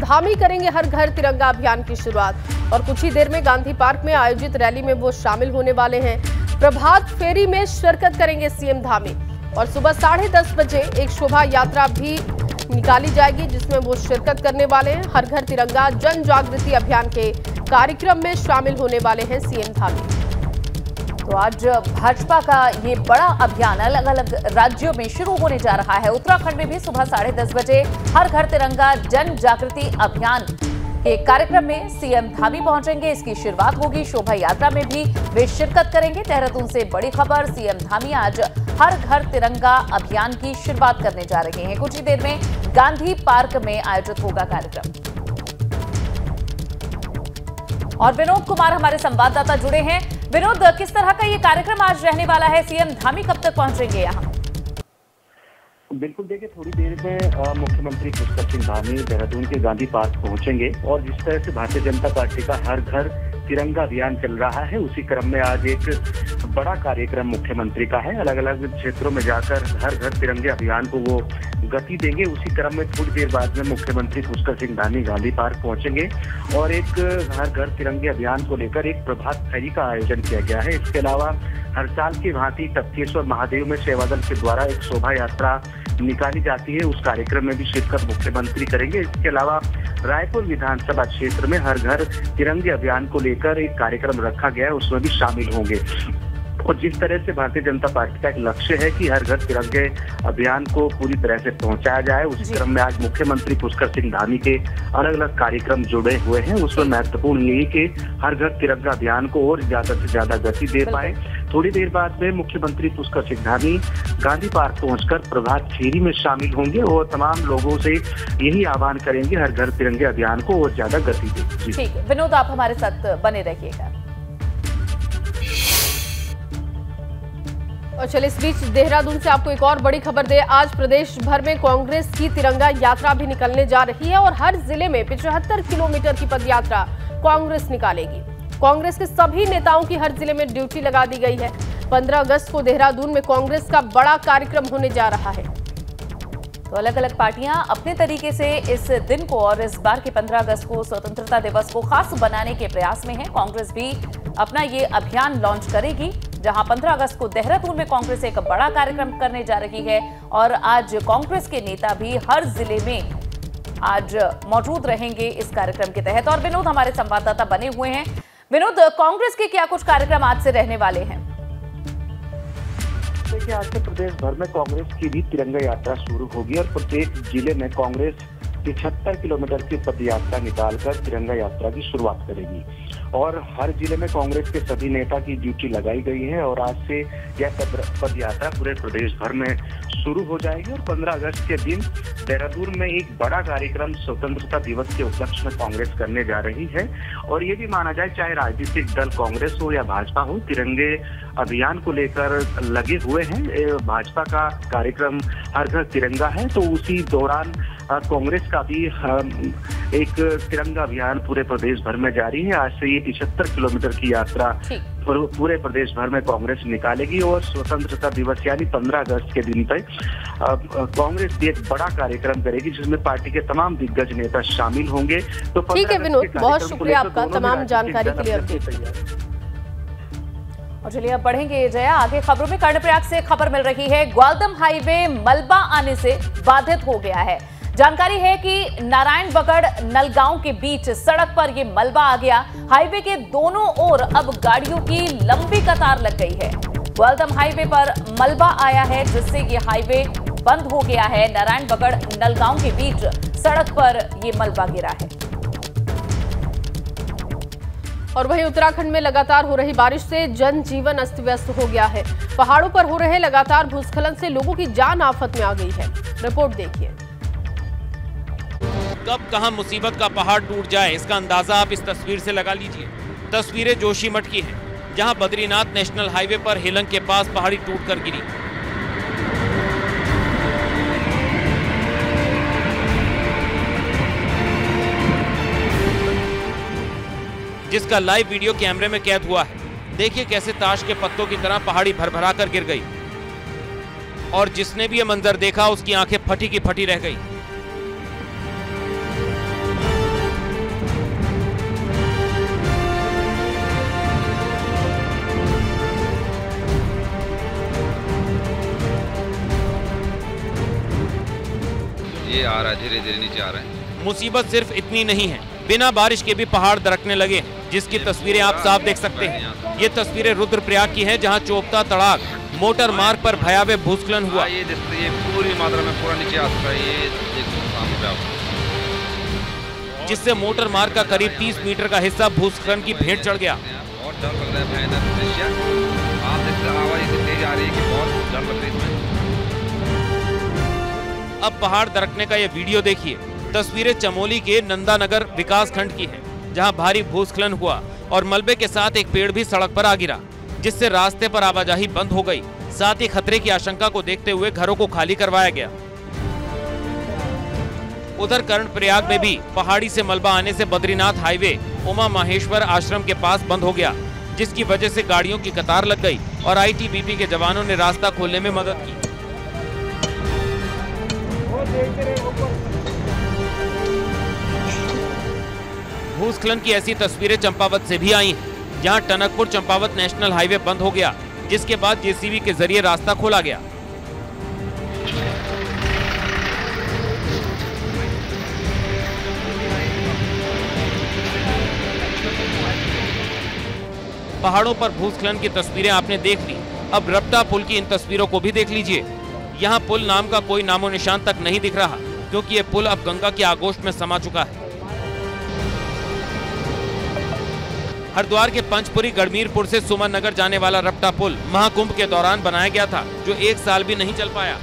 धामी करेंगे हर घर तिरंगा अभियान की शुरुआत और कुछ ही देर में गांधी पार्क में आयोजित रैली में वो शामिल होने वाले हैं। प्रभात फेरी में शिरकत करेंगे सीएम धामी और सुबह 10:30 बजे एक शोभा यात्रा भी निकाली जाएगी जिसमें वो शिरकत करने वाले हैं। हर घर तिरंगा जन जागृति अभियान के कार्यक्रम में शामिल होने वाले हैं सीएम धामी। तो आज भाजपा का ये बड़ा अभियान अलग अलग राज्यों में शुरू होने जा रहा है। उत्तराखंड में भी सुबह 10:30 बजे हर घर तिरंगा जन जागृति अभियान के कार्यक्रम में सीएम धामी पहुंचेंगे। इसकी शुरुआत होगी, शोभा यात्रा में भी वे शिरकत करेंगे। देहरादून से बड़ी खबर, सीएम धामी आज हर घर तिरंगा अभियान की शुरुआत करने जा रहे हैं। कुछ ही देर में गांधी पार्क में आयोजित होगा कार्यक्रम। और विनोद कुमार हमारे संवाददाता जुड़े हैं। विनोद, किस तरह का ये कार्यक्रम आज रहने वाला है? सीएम धामी कब तक पहुंचेंगे यहाँ? बिल्कुल, देखिए थोड़ी देर में मुख्यमंत्री पुष्कर सिंह धामी देहरादून के गांधी पार्क पहुंचेंगे और जिस तरह से भारतीय जनता पार्टी का हर घर तिरंगा अभियान चल रहा है उसी क्रम में आज एक बड़ा कार्यक्रम मुख्यमंत्री का है। अलग अलग क्षेत्रों में जाकर हर घर तिरंगे अभियान को वो गति देंगे। उसी क्रम में थोड़ी देर बाद में मुख्यमंत्री पुष्कर सिंह धामी गांधी पार्क पहुंचेंगे और एक हर घर तिरंगे अभियान को लेकर एक प्रभात फेरी का आयोजन किया गया है। इसके अलावा हर साल की भांति तप्तेश्वर महादेव में सेवा दल के द्वारा एक शोभा यात्रा निकाली जाती है, उस कार्यक्रम में भी शिरकत मुख्यमंत्री करेंगे। इसके अलावा रायपुर विधानसभा क्षेत्र में हर घर तिरंगे अभियान को लेकर एक कार्यक्रम रखा गया है, उसमें भी शामिल होंगे। और जिस तरह से भारतीय जनता पार्टी का एक लक्ष्य है कि हर घर तिरंगे अभियान को पूरी तरह से पहुंचाया जाए, उसी क्रम में आज मुख्यमंत्री पुष्कर सिंह धामी के अलग अलग कार्यक्रम जुड़े हुए हैं। उसमें महत्वपूर्ण यही कि हर घर तिरंगा अभियान को और ज्यादा से ज्यादा गति दे पाए। थोड़ी देर बाद में मुख्यमंत्री पुष्कर सिंह धामी गांधी पार्क पहुंचकर प्रभात फेरी में शामिल होंगे और तमाम लोगों से यही आह्वान करेंगे हर घर तिरंगे अभियान को और ज्यादा गति दे। ठीक, विनोद आप हमारे साथ बने रहिएगा। और चलिए इस बीच देहरादून से आपको एक और बड़ी खबर दे। आज प्रदेश भर में कांग्रेस की तिरंगा यात्रा भी निकलने जा रही है और हर जिले में 75 किलोमीटर की पदयात्रा कांग्रेस निकालेगी। कांग्रेस के सभी नेताओं की हर जिले में ड्यूटी लगा दी गई है। 15 अगस्त को देहरादून में कांग्रेस का बड़ा कार्यक्रम होने जा रहा है। तो अलग अलग पार्टियां अपने तरीके से इस दिन को और इस बार के 15 अगस्त को स्वतंत्रता दिवस को खास बनाने के प्रयास में है। कांग्रेस भी अपना ये अभियान लॉन्च करेगी, जहां 15 अगस्त को देहरादून में कांग्रेस एक बड़ा कार्यक्रम करने जा रही है और आज कांग्रेस के नेता भी हर जिले में आज मौजूद रहेंगे इस कार्यक्रम के तहत। और विनोद हमारे संवाददाता बने हुए हैं। विनोद, कांग्रेस के क्या कुछ कार्यक्रम आज से रहने वाले हैं? देखिए, आज से प्रदेश भर में कांग्रेस की भी तिरंगा यात्रा शुरू होगी और प्रत्येक जिले में कांग्रेस 75 किलोमीटर की पदयात्रा निकालकर तिरंगा यात्रा की शुरुआत करेगी और हर जिले में कांग्रेस के सभी नेता की ड्यूटी लगाई गई है और आज से यह पदयात्रा पूरे प्रदेश भर में शुरू हो जाएगी और 15 अगस्त के दिन देहरादून में एक बड़ा कार्यक्रम स्वतंत्रता दिवस के उपलक्ष्य में कांग्रेस करने जा रही है। और ये भी माना जाए, चाहे राजनीतिक दल कांग्रेस हो या भाजपा हो, तिरंगे अभियान को लेकर लगे हुए हैं। भाजपा का कार्यक्रम हर घर तिरंगा है, तो उसी दौरान कांग्रेस का भी एक तिरंगा अभियान पूरे प्रदेश भर में जारी है। आज से ये 75 किलोमीटर की यात्रा पूरे प्रदेश भर में कांग्रेस निकालेगी और स्वतंत्रता दिवस यानी 15 अगस्त के दिन तक कांग्रेस भी एक बड़ा कार्यक्रम करेगी जिसमें पार्टी के तमाम दिग्गज नेता शामिल होंगे। तो ठीक है विनोद, बहुत शुक्रिया आपका तमाम जानकारी के लिए अपडेट। और चलिए अब बढ़ेंगे जया आगे खबरों में। कर्णप्रयाग से खबर मिल रही है, ग्वालदम हाईवे मलबा आने से बाधित हो गया है। जानकारी है कि नारायणबगड़ नलगांव के बीच सड़क पर ये मलबा आ गया। हाईवे के दोनों ओर अब गाड़ियों की लंबी कतार लग गई है। ग्वालदम हाईवे पर मलबा आया है जिससे ये हाईवे बंद हो गया है। नारायणबगड़ नलगांव के बीच सड़क पर ये मलबा गिरा है। और वहीं उत्तराखंड में लगातार हो रही बारिश से जनजीवन अस्त व्यस्त हो गया है। पहाड़ों पर हो रहे लगातार भूस्खलन से लोगों की जान आफत में आ गई है। रिपोर्ट देखिए। कब कहां मुसीबत का पहाड़ टूट जाए इसका अंदाजा आप इस तस्वीर से लगा लीजिए। तस्वीरें जोशीमठ की हैं, जहां बद्रीनाथ नेशनल हाईवे पर हेलंग के पास पहाड़ी टूटकर गिरी। जिसका लाइव वीडियो कैमरे में कैद हुआ है। देखिए कैसे ताश के पत्तों की तरह पहाड़ी भरभरा कर गिर गई और जिसने भी यह मंजर देखा उसकी आंखें फटी की फटी रह गई। आ रहा है, धीरे धीरे नीचे आ रहे हैं। मुसीबत सिर्फ इतनी नहीं है, बिना बारिश के भी पहाड़ दरकने लगे, जिसकी तस्वीरें आप साफ देख सकते हैं। ये तस्वीरें रुद्रप्रयाग की हैं, जहां चोपता तड़ाक मोटर मार्ग पर भयावह भूस्खलन हुआ। ये पूरी मात्रा में पूरा नीचे आ चुका है, ये देखो सामने पे, जिससे मोटर मार्ग का करीब 30 मीटर का हिस्सा भूस्खलन की भेंट चढ़ गया। बहुत डर लग रहा है, भयानक दृश्य आप देख रहे हैं, आवाज इतनी तेज आ रही है कि बहुत डर लग रही है इसमें। अब पहाड़ दरकने का ये वीडियो देखिए। तस्वीरें चमोली के नंदानगर विकास खंड की हैं, जहां भारी भूस्खलन हुआ और मलबे के साथ एक पेड़ भी सड़क पर आ गिरा, जिससे रास्ते पर आवाजाही बंद हो गई। साथ ही खतरे की आशंका को देखते हुए घरों को खाली करवाया गया। उधर कर्णप्रयाग में भी पहाड़ी से मलबा आने से बद्रीनाथ हाईवे उमा माहेश्वर आश्रम के पास बंद हो गया, जिसकी वजह से गाड़ियों की कतार लग गई और आईटीबीपी के जवानों ने रास्ता खोलने में मदद की। भूस्खलन की ऐसी तस्वीरें चंपावत से भी आई हैं, जहां टनकपुर चंपावत नेशनल हाईवे बंद हो गया, जिसके बाद जेसीबी के जरिए रास्ता खोला गया। पहाड़ों पर भूस्खलन की तस्वीरें आपने देख ली, अब रपटा पुल की इन तस्वीरों को भी देख लीजिए। यहाँ पुल नाम का कोई नामो निशान तक नहीं दिख रहा, क्योंकि ये पुल अब गंगा की आगोश में समा चुका है। हरिद्वार के पंचपुरी गढ़मीरपुर से सुमन नगर जाने वाला रपटा पुल महाकुंभ के दौरान बनाया गया था, जो 1 साल भी नहीं चल पाया।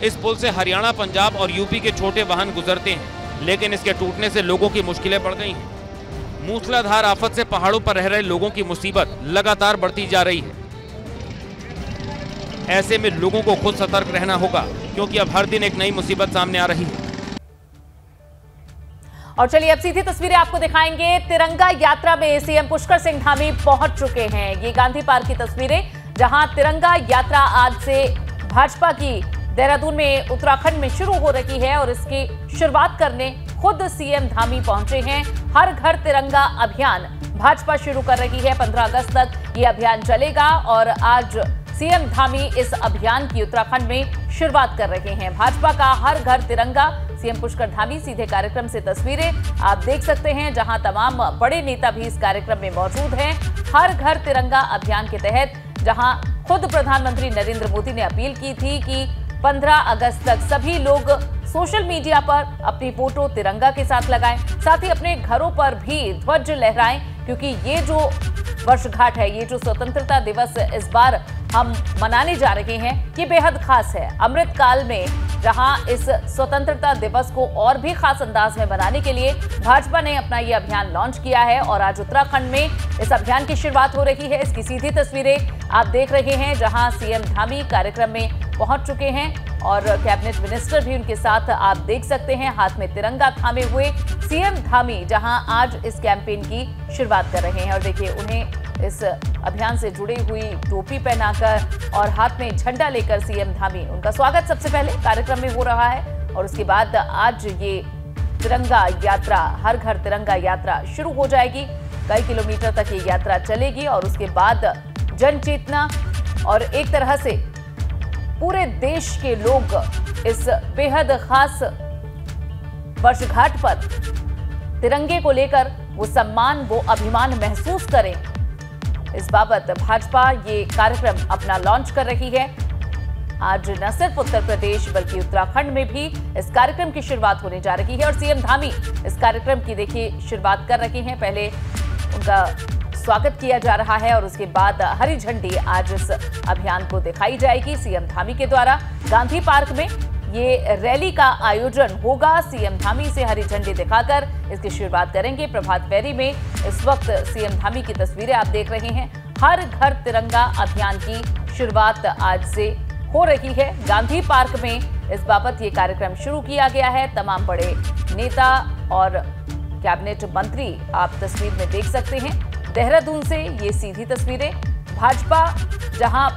इस पुल से हरियाणा, पंजाब और यूपी के छोटे वाहन गुजरते हैं, लेकिन इसके टूटने से लोगों की मुश्किलें बढ़ गई हैं। मूसलाधार आफत से पहाड़ों पर रह रहे लोगों की मुसीबत लगातार बढ़ती जा रही है। ऐसे में लोगों को खुद सतर्क रहना होगा, क्योंकि अब हर दिन एक नई मुसीबत सामने आ रही है। और चलिए अब सीधी तस्वीरें आपको दिखाएंगे। तिरंगा यात्रा में सीएम पुष्कर सिंह धामी पहुंच चुके हैं। ये गांधी पार्क की तस्वीरें, जहां तिरंगा यात्रा आज से भाजपा की देहरादून में उत्तराखंड में शुरू हो रही है और इसकी शुरुआत करने खुद सीएम धामी पहुंचे हैं। हर घर तिरंगा अभियान भाजपा शुरू कर रही है। 15 अगस्त तक ये अभियान चलेगा और आज सीएम धामी इस अभियान की उत्तराखंड में शुरुआत कर रहे हैं। भाजपा का हर घर तिरंगा, सीएम पुष्कर धामी सीधे कार्यक्रम से तस्वीरें आप देख सकते हैं, जहां तमाम बड़े नेता भी इस कार्यक्रम में मौजूद हैं। हर घर तिरंगा अभियान के तहत जहां खुद प्रधानमंत्री नरेंद्र मोदी ने अपील की थी कि 15 अगस्त तक सभी लोग सोशल मीडिया पर अपनी फोटो तिरंगा के साथ लगाएं, साथ ही अपने घरों पर भी ध्वज लहराएं, क्योंकि ये जो वर्षगांठ है, ये जो स्वतंत्रता दिवस इस बार हम मनाने जा रहे हैं, ये बेहद खास है। अमृतकाल में जहां इस स्वतंत्रता दिवस को और भी खास अंदाज में मनाने के लिए भाजपा ने अपना ये अभियान लॉन्च किया है और आज उत्तराखंड में इस अभियान की शुरुआत हो रही है। इसकी सीधी तस्वीरें आप देख रहे हैं, जहां सीएम धामी कार्यक्रम में पहुंच चुके हैं और कैबिनेट मिनिस्टर भी उनके साथ आप देख सकते हैं, हाथ में तिरंगा थामे हुए सीएम धामी जहां आज इस कैंपेन की शुरुआत कर रहे हैं। और देखिए, उन्हें इस अभियान से जुड़ी हुई टोपी पहनाकर और हाथ में झंडा लेकर सीएम धामी, उनका स्वागत सबसे पहले कार्यक्रम में हो रहा है और उसके बाद आज ये तिरंगा यात्रा, हर घर तिरंगा यात्रा शुरू हो जाएगी। कई किलोमीटर तक ये यात्रा चलेगी और उसके बाद जन चेतना और एक तरह से पूरे देश के लोग इस बेहद खास वर्षगांठ पर तिरंगे को लेकर वो सम्मान, वो अभिमान महसूस करें, इस बाबत भाजपा ये कार्यक्रम अपना लॉन्च कर रही है। आज न सिर्फ उत्तर प्रदेश बल्कि उत्तराखंड में भी इस कार्यक्रम की शुरुआत होने जा रही है और सीएम धामी इस कार्यक्रम की देखिए शुरुआत कर रहे हैं। पहले उनका स्वागत किया जा रहा है और उसके बाद हरी झंडी आज इस अभियान को दिखाई जाएगी सीएम धामी के द्वारा। गांधी पार्क में ये रैली का आयोजन होगा। सीएम धामी से हरी झंडी दिखाकर इसकी शुरुआत करेंगे। प्रभात फेरी में इस वक्त सीएम धामी की तस्वीरें आप देख रहे हैं। हर घर तिरंगा अभियान की शुरुआत आज से हो रही है। गांधी पार्क में इस बाबत ये कार्यक्रम शुरू किया गया है। तमाम बड़े नेता और कैबिनेट मंत्री आप तस्वीर में देख सकते हैं। देहरादून से ये सीधी तस्वीरें। भाजपा जहां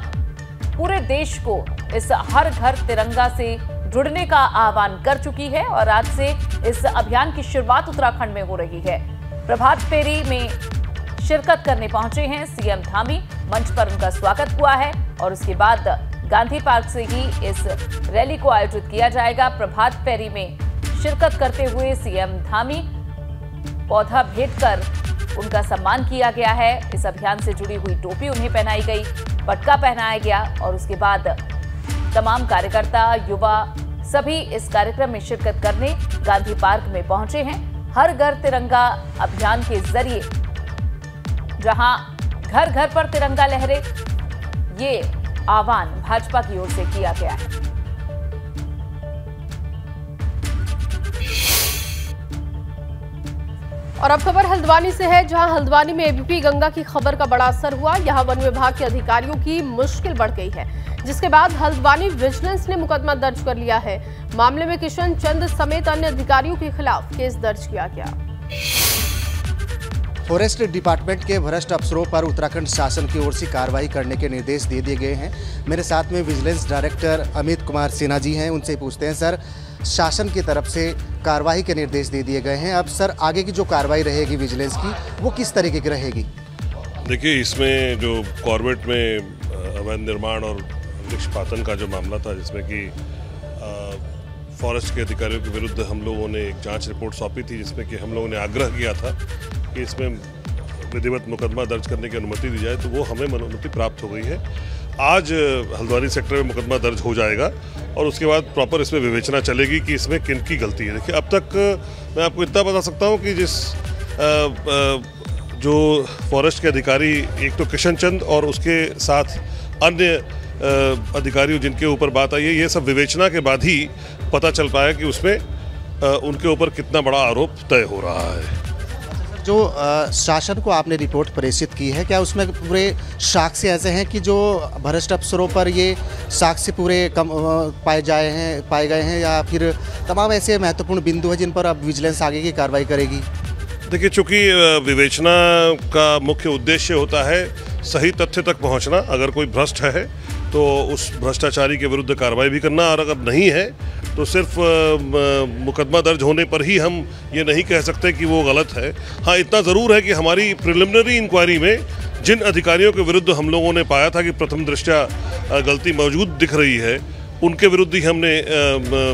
पूरे देश को इस हर घर तिरंगा से जुड़ने का आह्वान कर चुकी है और आज से इस अभियान की शुरुआत उत्तराखंड में हो रही है। प्रभात फेरी में शिरकत करने पहुंचे हैं सीएम धामी। मंच पर उनका स्वागत हुआ है और उसके बाद गांधी पार्क से ही इस रैली को आयोजित किया जाएगा। प्रभात फेरी में शिरकत करते हुए सीएम धामी पौधा भेंट कर उनका सम्मान किया गया है। इस अभियान से जुड़ी हुई टोपी उन्हें पहनाई गई, पटका पहनाया गया और उसके बाद तमाम कार्यकर्ता, युवा सभी इस कार्यक्रम में शिरकत करने गांधी पार्क में पहुंचे हैं। हर घर तिरंगा अभियान के जरिए जहां घर घर पर तिरंगा लहरे, ये आह्वान भाजपा की ओर से किया गया है। और अब खबर हल्द्वानी से है, जहां हल्द्वानी में एबीपी गंगा की खबर का बड़ा असर हुआ। यहां वन विभाग के अधिकारियों की मुश्किल बढ़ गई है, जिसके बाद हल्द्वानी विजिलेंस ने मुकदमा दर्ज कर लिया है। मामले में किशन चंद समेत अन्य अधिकारियों के खिलाफ केस दर्ज किया गया। फॉरेस्ट डिपार्टमेंट के भ्रष्ट अफसरों पर उत्तराखंड शासन की ओर से कार्रवाई करने के निर्देश दे दिए गए हैं। मेरे साथ में विजिलेंस डायरेक्टर अमित कुमार सिन्हा जी हैं, उनसे पूछते हैं सर, शासन की तरफ से कार्रवाई के निर्देश दे दिए गए हैं, अब सर आगे की जो कार्रवाई रहेगी विजिलेंस की वो किस तरीके की रहेगी? देखिए, इसमें जो कॉर्बेट में अवैध निर्माण और वृक्षपातन का जो मामला था, जिसमें कि फॉरेस्ट के अधिकारियों के विरुद्ध हम लोगों ने एक जांच रिपोर्ट सौंपी थी, जिसमें कि हम लोगों ने आग्रह किया था कि इसमें विधिवत मुकदमा दर्ज करने की अनुमति दी जाए, तो वो हमें अनुमति प्राप्त हो गई है। आज हल्द्वानी सेक्टर में मुकदमा दर्ज हो जाएगा और उसके बाद प्रॉपर इसमें विवेचना चलेगी कि इसमें किन की गलती है। देखिए, अब तक मैं आपको इतना बता सकता हूँ कि जो फॉरेस्ट के अधिकारी, एक तो किशन चंद और उसके साथ अन्य अधिकारियों जिनके ऊपर बात आई है, ये सब विवेचना के बाद ही पता चल पाया कि उसमें उनके ऊपर कितना बड़ा आरोप तय हो रहा है। जो शासन को आपने रिपोर्ट प्रेषित की है, क्या उसमें पूरे साक्ष्य ऐसे हैं कि जो भ्रष्ट अफसरों पर ये साक्ष्य पूरे पाए गए हैं, या फिर तमाम ऐसे महत्वपूर्ण बिंदु हैं जिन पर अब विजिलेंस आगे की कार्रवाई करेगी? देखिए, चूंकि विवेचना का मुख्य उद्देश्य होता है सही तथ्य तक पहुंचना। अगर कोई भ्रष्ट है तो उस भ्रष्टाचारी के विरुद्ध कार्रवाई भी करना, और अगर नहीं है तो सिर्फ मुकदमा दर्ज होने पर ही हम ये नहीं कह सकते कि वो गलत है। हाँ, इतना ज़रूर है कि हमारी प्रिलिमिनरी इंक्वायरी में जिन अधिकारियों के विरुद्ध हम लोगों ने पाया था कि प्रथम दृष्टया गलती मौजूद दिख रही है, उनके विरुद्ध ही हमने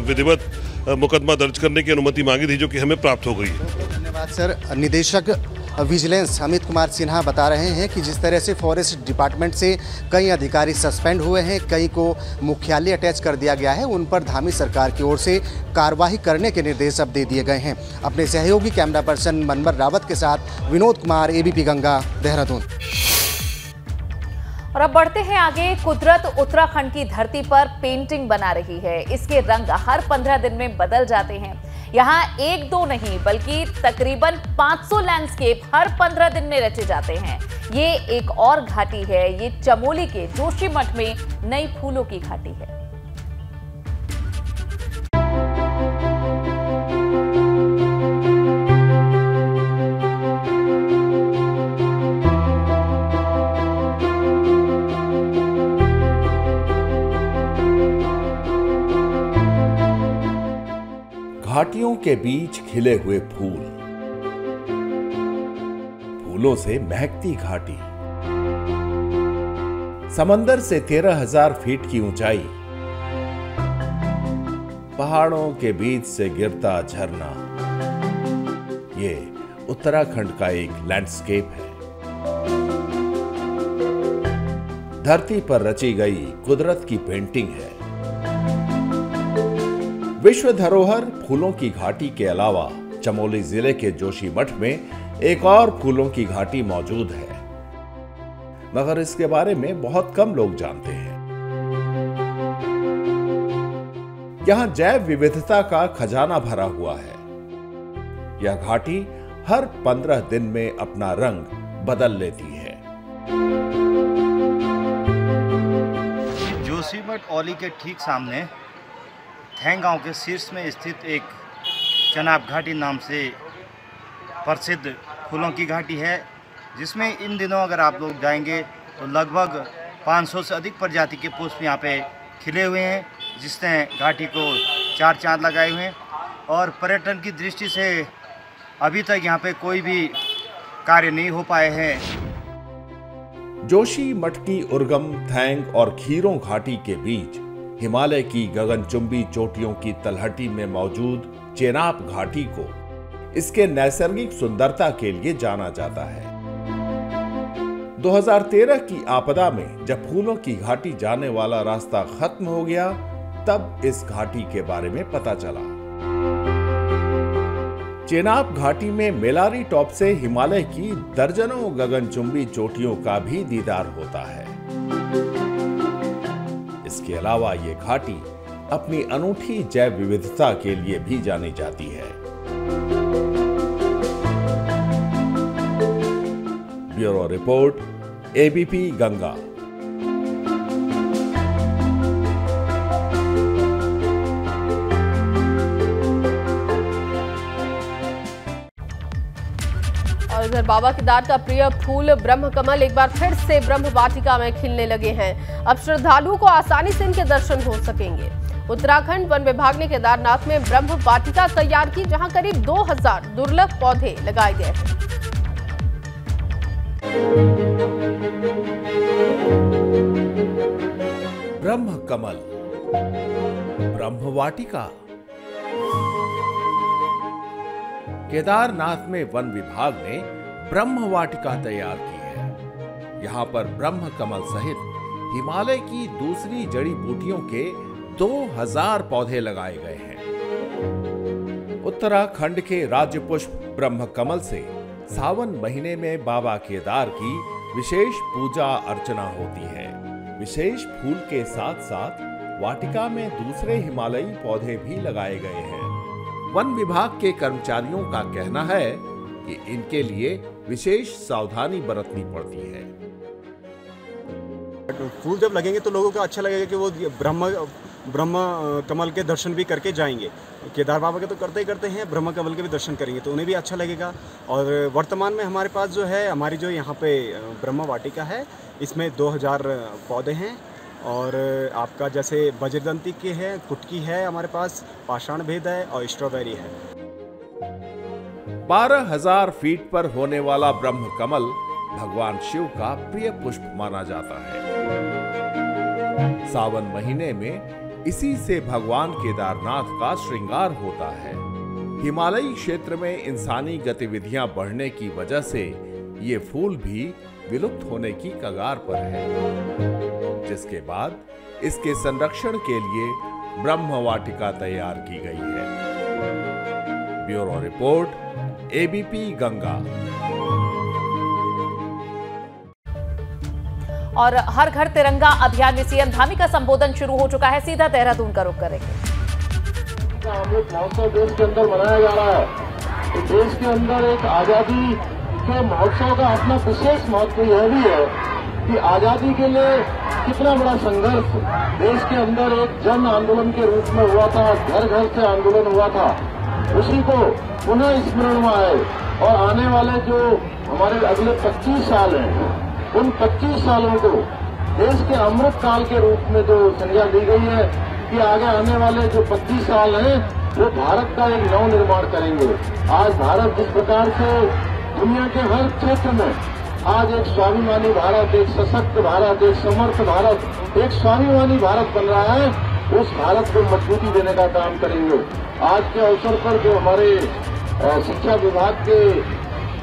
विधिवत मुकदमा दर्ज करने की अनुमति मांगी थी, जो कि हमें प्राप्त हो गई है। धन्यवाद सर। निदेशक विजिलेंस अमित कुमार सिन्हा बता रहे हैं कि जिस तरह से फॉरेस्ट डिपार्टमेंट से कई अधिकारी सस्पेंड हुए हैं, कई को मुख्यालय अटैच कर दिया गया है, उन पर धामी सरकार की ओर से कार्रवाई करने के निर्देश अब दे दिए गए हैं। अपने सहयोगी कैमरा पर्सन मनवर रावत के साथ विनोद कुमार, एबीपी गंगा, देहरादून। और अब बढ़ते हैं आगे। कुदरत उत्तराखंड की धरती पर पेंटिंग बना रही है। इसके रंग हर 15 दिन में बदल जाते हैं। यहाँ 1-2 नहीं बल्कि तकरीबन 500 लैंडस्केप हर 15 दिन में रचे जाते हैं। ये एक और घाटी है, ये चमोली के जोशीमठ में नई फूलों की घाटी है। घाटियों के बीच खिले हुए फूल, फूलों से महकती घाटी, समंदर से 13,000 फीट की ऊंचाई, पहाड़ों के बीच से गिरता झरना, ये उत्तराखंड का एक लैंडस्केप है। धरती पर रची गई कुदरत की पेंटिंग है। विश्व धरोहर फूलों की घाटी के अलावा चमोली जिले के जोशीमठ में एक और फूलों की घाटी मौजूद है, मगर इसके बारे में बहुत कम लोग जानते हैं। यहां जैव विविधता का खजाना भरा हुआ है। यह घाटी हर 15 दिन में अपना रंग बदल लेती है। जोशीमठ औली के ठीक सामने थैंग गांव के शीर्ष में स्थित एक चनाब घाटी नाम से प्रसिद्ध फूलों की घाटी है, जिसमें इन दिनों अगर आप लोग जाएंगे तो लगभग 500 से अधिक प्रजाति के पुष्प यहाँ पे खिले हुए हैं, जिसने घाटी को 4 चांद लगाए हुए हैं। और पर्यटन की दृष्टि से अभी तक यहाँ पे कोई भी कार्य नहीं हो पाए हैं। जोशीमठ की उर्गम थैंग और खीरों घाटी के बीच हिमालय की गगनचुंबी चोटियों की तलहटी में मौजूद चेनाब घाटी को इसके नैसर्गिक सुंदरता के लिए जाना जाता है। 2013 की आपदा में जब फूलों की घाटी जाने वाला रास्ता खत्म हो गया, तब इस घाटी के बारे में पता चला। चेनाब घाटी में मेलारी टॉप से हिमालय की दर्जनों गगनचुंबी चोटियों का भी दीदार होता है। इसके अलावा ये घाटी अपनी अनूठी जैव विविधता के लिए भी जानी जाती है। Bureau report, ABP Ganga. और इधर बाबा केदार का प्रिय फूल ब्रह्म कमल एक बार फिर से ब्रह्म वाटिका में खिलने लगे हैं। अब श्रद्धालुओं को आसानी से इनके दर्शन हो सकेंगे। उत्तराखंड वन विभाग ने केदारनाथ में ब्रह्म वाटिका तैयार की, जहां करीब 2000 दुर्लभ पौधे लगाए गए हैं। ब्रह्म कमल, ब्रह्म वाटिका। केदारनाथ में वन विभाग ने ब्रह्म वाटिका तैयार की है। यहाँ पर ब्रह्म कमल सहित हिमालय की दूसरी जड़ी बूटियों के 2000 पौधे लगाए गए हैं। उत्तराखंड के राज्य पुष्प ब्रह्म कमल से सावन महीने में बाबा केदार की विशेष पूजा अर्चना होती है। विशेष फूल के साथ साथ वाटिका में दूसरे हिमालयी पौधे भी लगाए गए हैं। वन विभाग के कर्मचारियों का कहना है कि इनके लिए विशेष सावधानी बरतनी पड़ती है। फूल जब लगेंगे तो लोगों को अच्छा लगेगा कि वो ब्रह्म कमल के दर्शन भी करके जाएंगे। केदार बाबा के तो करते ही करते हैं, ब्रह्म कमल के भी दर्शन करेंगे तो उन्हें भी अच्छा लगेगा। और वर्तमान में हमारे पास जो है, हमारी जो यहाँ पे ब्रह्म वाटिका है, इसमें 2000 पौधे हैं। और आपका जैसे बजरदंती की है, कुटकी है, हमारे पास पाषाण भेद है और स्ट्रॉबेरी है। 12,000 फीट पर होने वाला ब्रह्म कमल भगवान शिव का प्रिय पुष्प माना जाता है। सावन महीने में इसी से भगवान केदारनाथ का श्रृंगार होता है। हिमालयी क्षेत्र में इंसानी गतिविधियां बढ़ने की वजह से ये फूल भी विलुप्त होने की कगार पर है, जिसके बाद इसके संरक्षण के लिए ब्रह्म वाटिका तैयार की गई है। Bureau report, ABP Ganga. और हर घर तिरंगा अभियान में सीएम धामी का संबोधन शुरू हो चुका है। सीधा देहरादून का रुख करेंगे। अमृत महोत्सव देश के अंदर मनाया जा रहा है। तो देश के अंदर एक आजादी के महोत्सव का अपना विशेष महत्व यह भी है कि आजादी के लिए कितना बड़ा संघर्ष देश के अंदर एक जन आंदोलन के रूप में हुआ था, घर घर से आंदोलन हुआ था, उसी को पुनः स्मरण में आए। और आने वाले जो हमारे अगले 25 साल हैं, उन 25 सालों को देश के अमृत काल के रूप में जो संज्ञा दी गई है कि आगे आने वाले जो 25 साल हैं वो भारत का एक नव निर्माण करेंगे। आज भारत जिस प्रकार से दुनिया के हर क्षेत्र में आज एक स्वाभिमानी भारत, एक सशक्त भारत, एक समर्थ भारत, एक स्वाभिमानी भारत बन रहा है, उस भारत को मजबूती देने का काम करेंगे। आज के अवसर पर जो हमारे शिक्षा विभाग के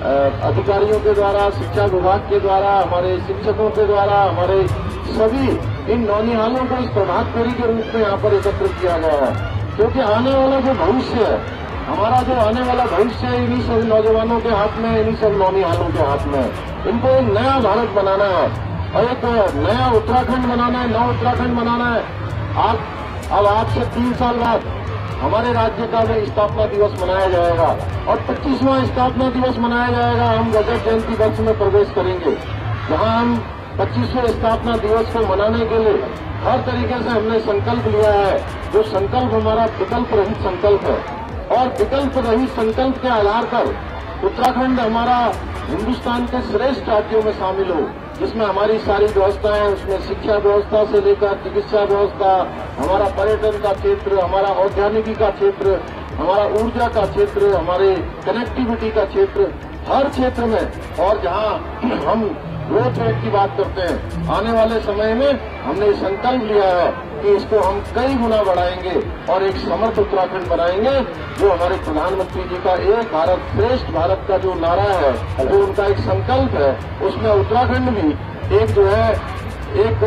अधिकारियों के द्वारा, शिक्षा विभाग के द्वारा, हमारे शिक्षकों के द्वारा, हमारे सभी इन नौनिहालों को इस प्रभात फेरी के रूप में यहाँ पर एकत्र किया गया है। क्योंकि आने वाला जो भविष्य है, हमारा जो आने वाला भविष्य है, इन्हीं सब नौजवानों के हाथ में, इन्हीं सब नौनिहालों के हाथ में। इनको एक नया भारत बनाना है और एक नया उत्तराखंड बनाना है, नव उत्तराखंड बनाना है। अब आज से 3 साल बाद हमारे राज्य का भी स्थापना दिवस मनाया जाएगा और 25वां स्थापना दिवस मनाया जाएगा। हम रजत जयंती वर्ष में प्रवेश करेंगे, जहां हम 25वें स्थापना दिवस को मनाने के लिए हर तरीके से हमने संकल्प लिया है। जो संकल्प हमारा विकल्प रहित संकल्प है और विकल्प रहित संकल्प के आधार पर उत्तराखंड हमारा हिंदुस्तान के श्रेष्ठ राज्यों में शामिल हो, जिसमें हमारी सारी व्यवस्थाएं, उसमें शिक्षा व्यवस्था से लेकर चिकित्सा व्यवस्था, हमारा पर्यटन का क्षेत्र, हमारा औद्यानिकी का क्षेत्र, हमारा ऊर्जा का क्षेत्र, हमारे कनेक्टिविटी का क्षेत्र, हर क्षेत्र में। और जहां हम ग्रोथ रेट की बात करते हैं, आने वाले समय में हमने संकल्प लिया है कि इसको हम कई गुना बढ़ाएंगे और एक समर्थ उत्तराखंड बनाएंगे। जो हमारे प्रधानमंत्री जी का एक भारत श्रेष्ठ भारत का जो नारा है, जो उनका एक संकल्प है, उसमें उत्तराखंड भी एक जो है एक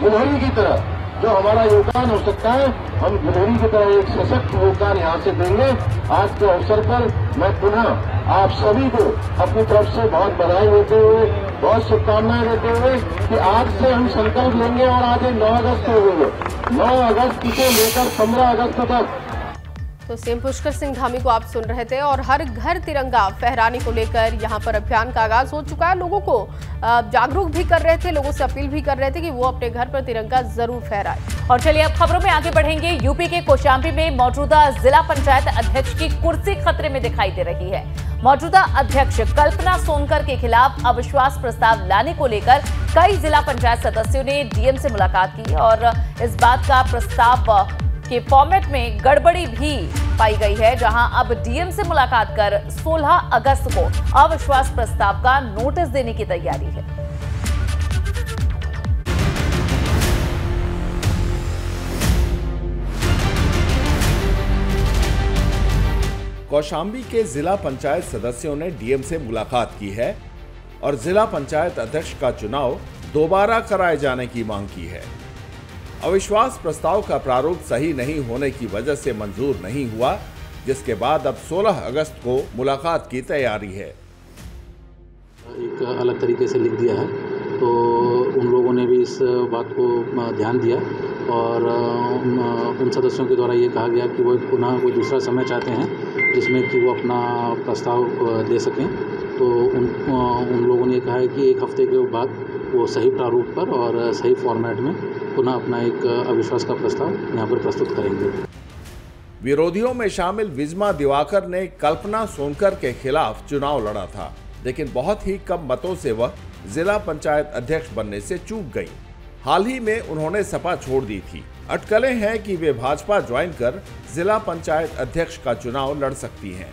गिलहरी की तरह जो हमारा योगदान हो सकता है, हम गिलहरी की तरह एक सशक्त योगदान यहाँ से देंगे। आज के अवसर पर मैं पुनः आप सभी को अपनी तरफ से बहुत बधाई देते हुए, बहुत शुभकामनाएं देते हुए कि आज से हम संकल्प लेंगे और आज 9 अगस्त हो गए, 9 अगस्त से लेकर 15 अगस्त तक। तो सीएम पुष्कर सिंह धामी को आप सुन रहे थे और हर घर तिरंगा फहराने को लेकर यहां पर अभियान का आगाज हो चुका है। लोगों को जागरूक भी कर रहे थे, लोगों से अपील भी कर रहे थे कि वो अपने घर पर तिरंगा जरूर फहराए। और चलिए अब खबरों में आगे बढ़ेंगे। यूपी के कौशाम्बी में मौजूदा जिला पंचायत अध्यक्ष की कुर्सी खतरे में दिखाई दे रही है। मौजूदा अध्यक्ष कल्पना सोनकर के खिलाफ अविश्वास प्रस्ताव लाने को लेकर कई जिला पंचायत सदस्यों ने डीएम से मुलाकात की और इस बात का प्रस्ताव के फॉर्मेट में गड़बड़ी भी पाई गई है, जहां अब डीएम से मुलाकात कर 16 अगस्त को अविश्वास प्रस्ताव का नोटिस देने की तैयारी है। कौशाम्बी के जिला पंचायत सदस्यों ने डीएम से मुलाकात की है और जिला पंचायत अध्यक्ष का चुनाव दोबारा कराए जाने की मांग की है। अविश्वास प्रस्ताव का प्रारूप सही नहीं होने की वजह से मंजूर नहीं हुआ, जिसके बाद अब 16 अगस्त को मुलाकात की तैयारी है। एक अलग तरीके से लिख दिया है, तो उन लोगों ने भी इस बात को ध्यान दिया और उन सदस्यों के द्वारा ये कहा गया कि वो पुनः कोई दूसरा समय चाहते हैं जिसमें कि वो अपना प्रस्ताव दे सकें। तो उन लोगों ने कहा है कि 1 हफ्ते के बाद वो सही प्रारूप पर और सही फॉर्मेट में पुनः अपना एक अविश्वास का प्रस्ताव यहाँ पर प्रस्तुत करेंगे। विरोधियों में शामिल विजमा दिवाकर ने कल्पना सोनकर के खिलाफ चुनाव लड़ा था, लेकिन बहुत ही कम मतों से वह जिला पंचायत अध्यक्ष बनने से चूक गई। हाल ही में उन्होंने सपा छोड़ दी थी। अटकलें हैं कि वे भाजपा ज्वाइन कर जिला पंचायत अध्यक्ष का चुनाव लड़ सकती हैं।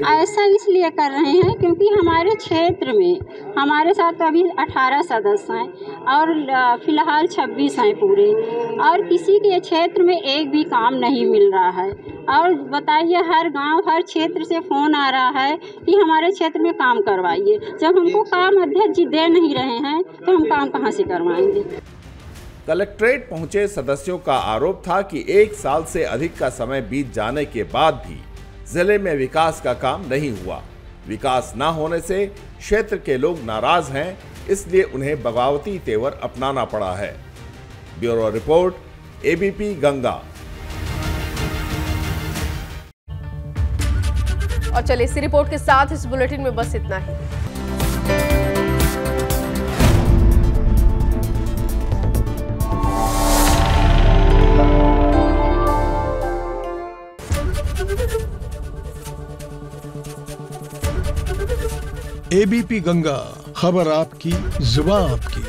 ऐसा इसलिए कर रहे हैं क्योंकि हमारे क्षेत्र में हमारे साथ अभी 18 सदस्य हैं और फिलहाल 26 हैं पूरे, और किसी के क्षेत्र में एक भी काम नहीं मिल रहा है। और बताइए, हर गांव हर क्षेत्र से फ़ोन आ रहा है कि हमारे क्षेत्र में काम करवाइए। जब हमको काम अध्यक्ष जी दे नहीं रहे हैं तो हम काम कहां से करवाएंगे। कलेक्ट्रेट पहुंचे सदस्यों का आरोप था कि 1 साल से अधिक का समय बीत जाने के बाद भी जिले में विकास का काम नहीं हुआ। विकास न होने से क्षेत्र के लोग नाराज हैं, इसलिए उन्हें बगावती तेवर अपनाना पड़ा है। Bureau report, ABP Ganga. और चलिए इसी रिपोर्ट के साथ इस बुलेटिन में बस इतना ही। एबीपी गंगा, खबर आपकी, जुबान आपकी।